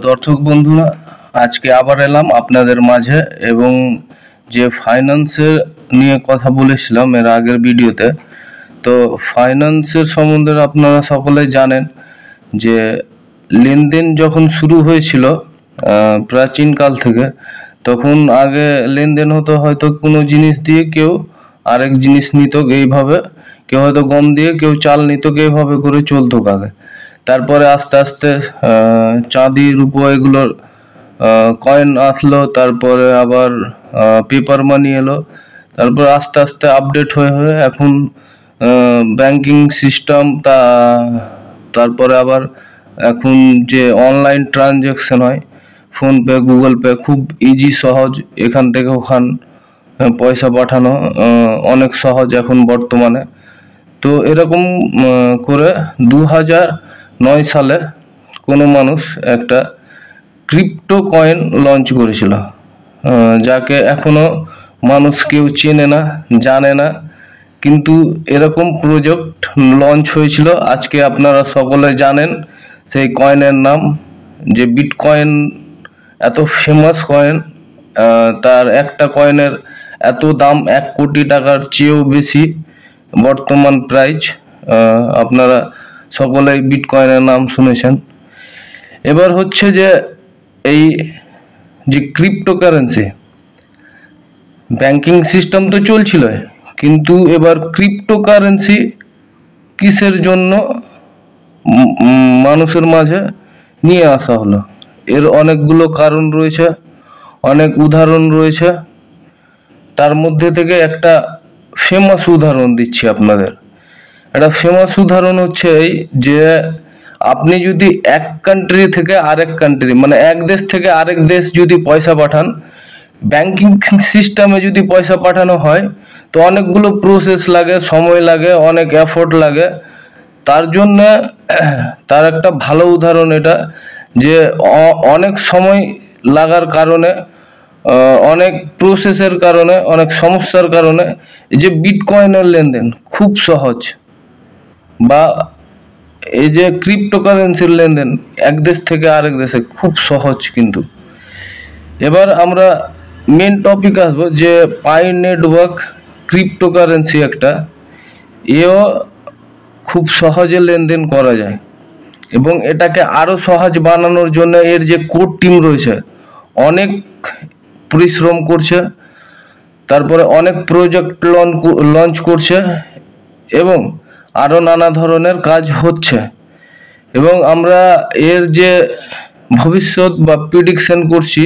দর্শক বন্ধুরা, আজকে আবার এলাম আপনাদের মাঝে এবং যে ফাইন্যান্সের নিয়ে কথা বলেছিলাম এর আগের ভিডিওতে। তো ফাইন্যান্সের সম্বন্ধে আপনারা সকলেই জানেন যে লেনদেন যখন শুরু হয়েছিল প্রাচীনকাল থেকে, তখন আগে লেনদেন হতো হয়তো কোনো জিনিস দিয়ে কেউ আরেক জিনিস নিত, এইভাবে কেউ হয়তো গম দিয়ে কেউ চাল নিত, এইভাবে করে চলতো আগে। তারপরে আস্তে আস্তে চাঁদি রূপো এগুলোর কয়েন আসলো, তারপরে আবার পেপার মানি এলো, তারপর আস্তে আস্তে আপডেট হয়ে হয়ে এখন ব্যাংকিং সিস্টেম, তারপরে আবার এখন যে অনলাইন ট্রানজ্যাকশন হয়, ফোনপে, গুগল পে, খুব ইজি সহজ, এখান থেকে ওখান পয়সা পাঠানো অনেক সহজ এখন বর্তমানে। তো এরকম করে 2009 সালে কোনো মানুষ একটা ক্রিপ্টো কয়েন লঞ্চ করেছিল, যাকে এখনো মানুষ কেউ চেনে না, জানে না, কিন্তু এরকম প্রজেক্ট লঞ্চ হয়েছিল। আজকে আপনারা সকলে জানেন সেই কয়েনের নাম, যে বিটকয়েন, এত ফেমাস কয়েন, তার একটা কয়েনের এত দাম 1 কোটি টাকার চেয়েও বেশি বর্তমান প্রাইস। আপনারা সকলেই বিটকয়েনের নাম শুনেছেন। এবার হচ্ছে যে এই যে ক্রিপ্টোকারেন্সি, ব্যাংকিং সিস্টেম তো চলছিল, কিন্তু এবার ক্রিপ্টোকারেন্সি কিসের জন্য মানুষের মাঝে নিয়ে আসা হলো, এর অনেকগুলো কারণ রয়েছে, অনেক উদাহরণ রয়েছে। তার মধ্যে থেকে একটা ফেমাস উদাহরণ দিচ্ছি আপনাদের। একটা ফেমাস উদাহরণ হচ্ছে এই যে আপনি যদি এক কান্ট্রি থেকে আরেক কান্ট্রি, মানে এক দেশ থেকে আরেক দেশ যদি পয়সা পাঠান, ব্যাংকিং সিস্টেমে যদি পয়সা পাঠানো হয়, তো অনেকগুলো প্রসেস লাগে, সময় লাগে, অনেক এফোর্ট লাগে। তার জন্য তার একটা ভালো উদাহরণ এটা, যে অনেক সময় লাগার কারণে, অনেক প্রসেসের কারণে, অনেক সমস্যার কারণে এই যে বিটকয়েনের লেনদেন খুব সহজ, বা এই যে ক্রিপ্টোকারেন্সির লেনদেন এক দেশ থেকে আরেক দেশে খুব সহজ। কিন্তু এবার আমরা মেন টপিক আসবো, যে পাই নেটওয়ার্ক ক্রিপ্টোকারেন্সি একটা, এও খুব সহজে লেনদেন করা যায়, এবং এটাকে আরও সহজ বানানোর জন্য এর যে কোর টিম রয়েছে অনেক পরিশ্রম করছে, তারপরে অনেক প্রজেক্ট লঞ্চ করছে, এবং আরও নানা ধরনের কাজ হচ্ছে। এবং আমরা এর যে ভবিষ্যৎ বা প্রেডিকশন করছি,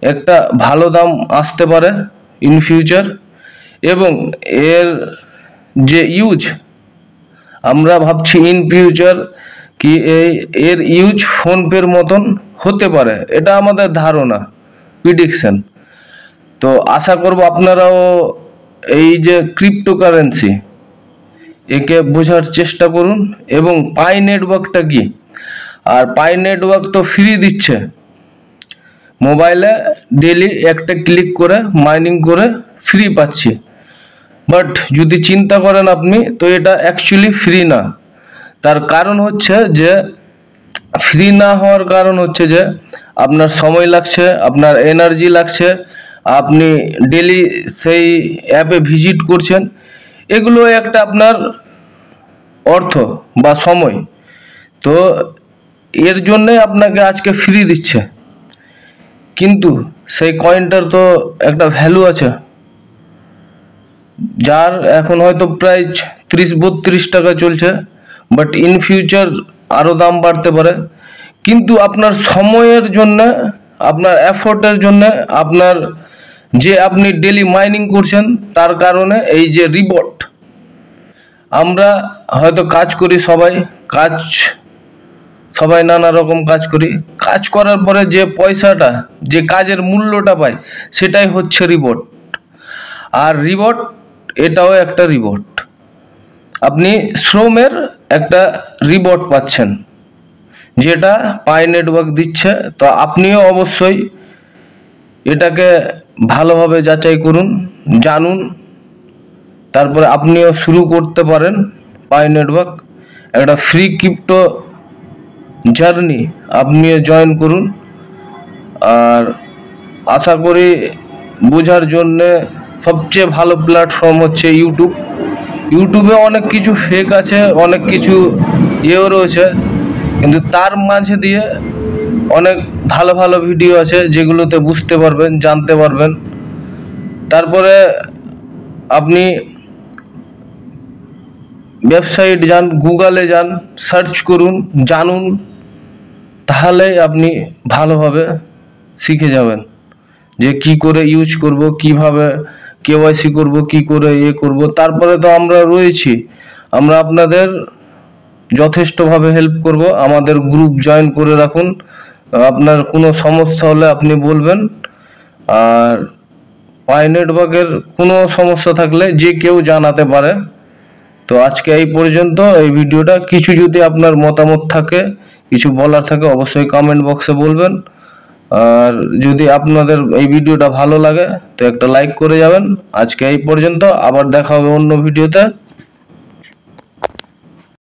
একটা ভালো দাম আসতে পারে ইন ফিউচার। এবং এর যে ইউজ, আমরা ভাবছি ইন ফিউচার কি এর ইউজ ফোনপের মতন হতে পারে, এটা আমাদের ধারণা, প্রেডিকশন। তো আশা করব আপনারাও এই যে ক্রিপ্টোকারেন্সি, একে বোঝার চেষ্টা করুন। এবং পাই নেটওয়ার্কটা কি, আর পাই নেটওয়ার্ক তো ফ্রি দিচ্ছে, মোবাইলে ডেলি একটা ক্লিক করে মাইনিং করে ফ্রি পাচ্ছি। বাট যদি চিন্তা করেন আপনি, তো এটা অ্যাকচুয়ালি ফ্রি না। তার কারণ হচ্ছে যে, ফ্রি না হওয়ার কারণ হচ্ছে যে আপনার সময় লাগছে, আপনার এনার্জি লাগছে, আপনি ডেলি সেই অ্যাপে ভিজিট করছেন, এগুলো একটা আপনার অর্থ বা সময়। তো এর জন্যে আপনাকে আজকে ফ্রি দিচ্ছে, কিন্তু সেই কয়েনটার তো একটা ভ্যালু আছে, যার এখন হয়তো প্রাইস 30-32 টাকা চলছে, বাট ইন ফিউচার আরও দাম বাড়তে পারে। কিন্তু আপনার সময়ের জন্য, আপনার এফোর্টের জন্য, আপনার যে আপনি ডেলি মাইনিং করছেন, তার কারণে এই যে রিওয়ার্ড, আমরা হয়তো কাজ করি, সবাই নানা রকম কাজ করি, কাজ করার পরে যে পয়সাটা, যে কাজের মূল্যটা পাই, সেটাই হচ্ছে রিওয়ার্ড। আর রিওয়ার্ড, এটাও একটা রিওয়ার্ড, আপনি শ্রমের একটা রিওয়ার্ড পাচ্ছেন, যেটা পাই নেটওয়ার্ক দিচ্ছে। তো আপনিও অবশ্যই এটাকে ভালোভাবে যাচাই করুন, জানুন, তারপরে আপনিও শুরু করতে পারেন পাই নেটওয়ার্ক, একটা ফ্রি ক্রিপ্টো জার্নি আপনিও জয়েন করুন। আর আশা করি বোঝার জন্যে সবচেয়ে ভালো প্ল্যাটফর্ম হচ্ছে ইউটিউব। ইউটিউবে অনেক কিছু ফেক আছে, অনেক কিছু ইয়েও রয়েছে, কিন্তু তার মাঝে দিয়ে অনেক ভালো ভালো ভিডিও আছে যেগুলোতে বুঝতে পারবেন, জানতে পারবেন। তারপরে আপনি ওয়েবসাইট যান, গুগলে যান, সার্চ করুন, জানুন, তাহলে আপনি ভালোভাবে শিখে যাবেন যে কি করে ইউজ করব, কিভাবে কেওয়াইসি করব, কি করে করব। তারপরে তো আমরা রয়েছি, আমরা আপনাদের যথেষ্টভাবে হেল্প করব। আমাদের গ্রুপ জয়েন করে রাখুন, আপনার কোনো সমস্যা হলে আপনি বলবেন। আর পাই নেটওয়ার্কের কোনো সমস্যা থাকলে যে কেউ জানাতে পারে। তো আজকে এই পর্যন্ত। এই ভিডিওটা কিছু যদি আপনার মতামত থাকে, কিছু বলার থাকে, অবশ্যই কমেন্ট বক্সে বলবেন। আর যদি আপনাদের এই ভিডিওটা ভালো লাগে তো একটা লাইক করে যাবেন। আজকে এই পর্যন্ত, আবার দেখা হবে অন্য ভিডিওতে।